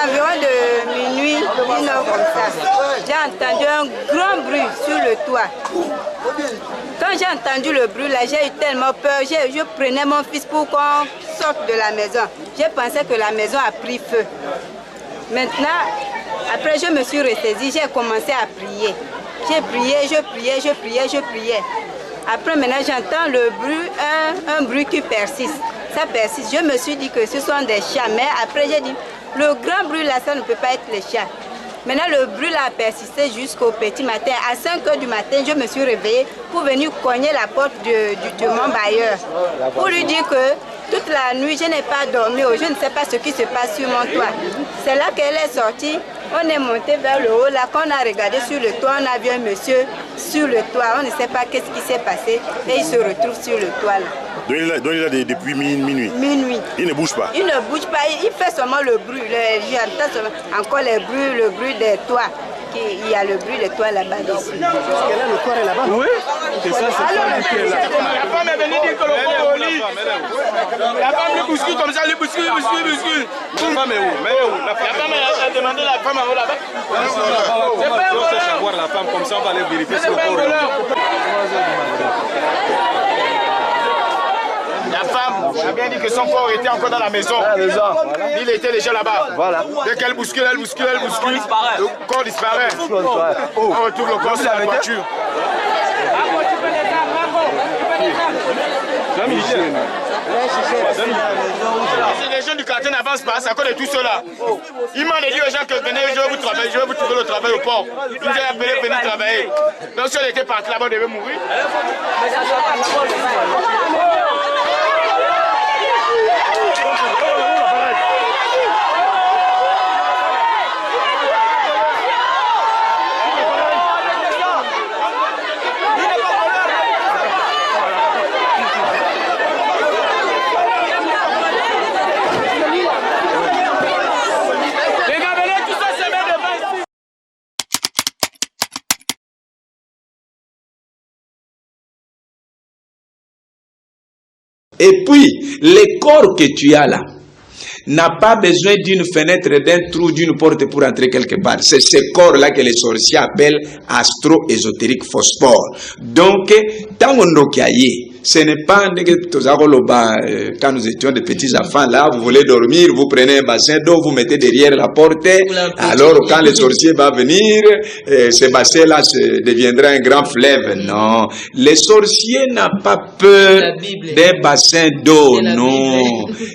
environs de minuit, 1 heure comme ça. J'ai entendu un grand bruit sur le toit. Quand j'ai entendu le bruit là, j'ai eu tellement peur. Je prenais mon fils pour qu'on sorte de la maison. J'ai pensé que la maison a pris feu. Maintenant, après je me suis ressaisie, j'ai commencé à prier. J'ai prié, je priais, je priais, je priais. Après maintenant j'entends le bruit, un bruit qui persiste. Ça persiste. Je me suis dit que ce sont des chats. Mais après j'ai dit, le grand bruit là, ça ne peut pas être les chats. Maintenant le bruit là a persisté jusqu'au petit matin. À 5 h du matin, je me suis réveillée pour venir cogner la porte de mon bailleur. Pour lui dire que toute la nuit, je n'ai pas dormi. Je ne sais pas ce qui se passe sur mon toit. C'est là qu'elle est sortie. On est monté vers le haut. Là, quand on a regardé sur le toit, on a vu un monsieur sur le toit. On ne sait pas qu'est-ce qui s'est passé. Et il se retrouve sur le toit là. Donc il est là depuis minuit. Minuit. Il ne bouge pas. Il ne bouge pas. Il fait seulement le bruit. J'entends encore le bruit des toits. Il y a le bruit des toits là-bas dessus. Est-ce que là, le corps est là-bas? Oui. C'est ça, c'est ça qui est là. La femme est venue dire que le corps est au lit. La femme lui bouscule comme ça, lui bouscule. La femme est où? La femme a demandé la femme à là-bas. C'est pas un voleur. On voir la femme comme ça, on va aller vérifier si le corps est là. La femme a bien dit que son corps était encore dans la maison. Il était déjà là-bas. Voilà. Dès qu'elle bouscule, le corps disparaît. On retrouve le corps sur la voiture. Si les gens du quartier n'avancent pas, c'est à cause de tout cela. Il m'a dit aux gens que venez, je vais vous trouver le travail au port. Ils nous ont appelé venir travailler. Donc si on était parti là-bas, on devait mourir. Et puis, les corps que tu as là n'a pas besoin d'une fenêtre, d'un trou, d'une porte pour entrer quelque part. C'est ce corps-là que les sorciers appellent astro-ésotérique phosphore. Donc, tant on ce n'est pas quand nous étions des petits enfants là, vous voulez dormir, vous prenez un bassin d'eau, vous mettez derrière la porte, alors quand le sorcier va venir, ce bassin là deviendra un grand fleuve. Non, les sorciers n'ont pas peur d'un bassin d'eau, non,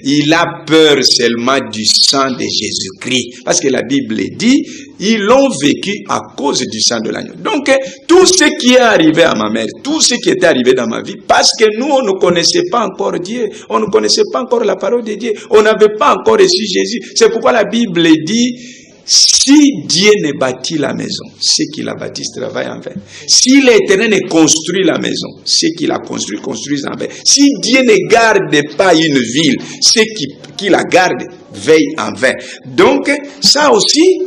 il a peur seulement du sang de Jésus-Christ, parce que la Bible dit, ils l'ont vécu à cause du sang de l'agneau. Donc, tout ce qui est arrivé à ma mère, tout ce qui est arrivé dans ma vie, parce que nous, on ne connaissait pas encore Dieu, on ne connaissait pas encore la parole de Dieu, on n'avait pas encore reçu Jésus. C'est pourquoi la Bible dit, si Dieu ne bâtit la maison, ceux qui la bâtissent travaillent en vain. Si l'Éternel ne construit la maison, ceux qui la construisent en vain. Si Dieu ne garde pas une ville, ceux qui la gardent veillent en vain. Donc, ça aussi,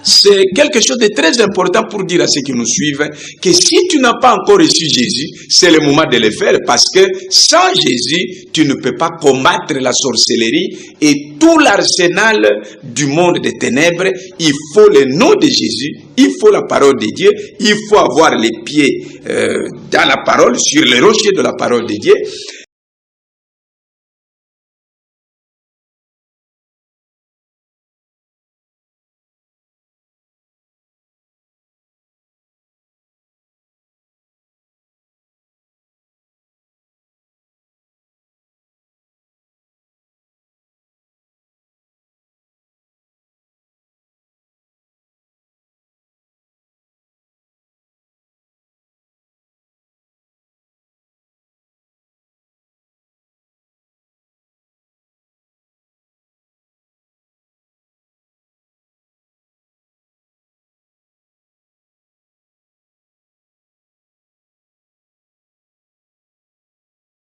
c'est quelque chose de très important pour dire à ceux qui nous suivent que si tu n'as pas encore reçu Jésus, c'est le moment de le faire, parce que sans Jésus, tu ne peux pas combattre la sorcellerie et tout l'arsenal du monde des ténèbres. Il faut le nom de Jésus, il faut la parole de Dieu, il faut avoir les pieds dans la parole, sur les rochers de la parole de Dieu.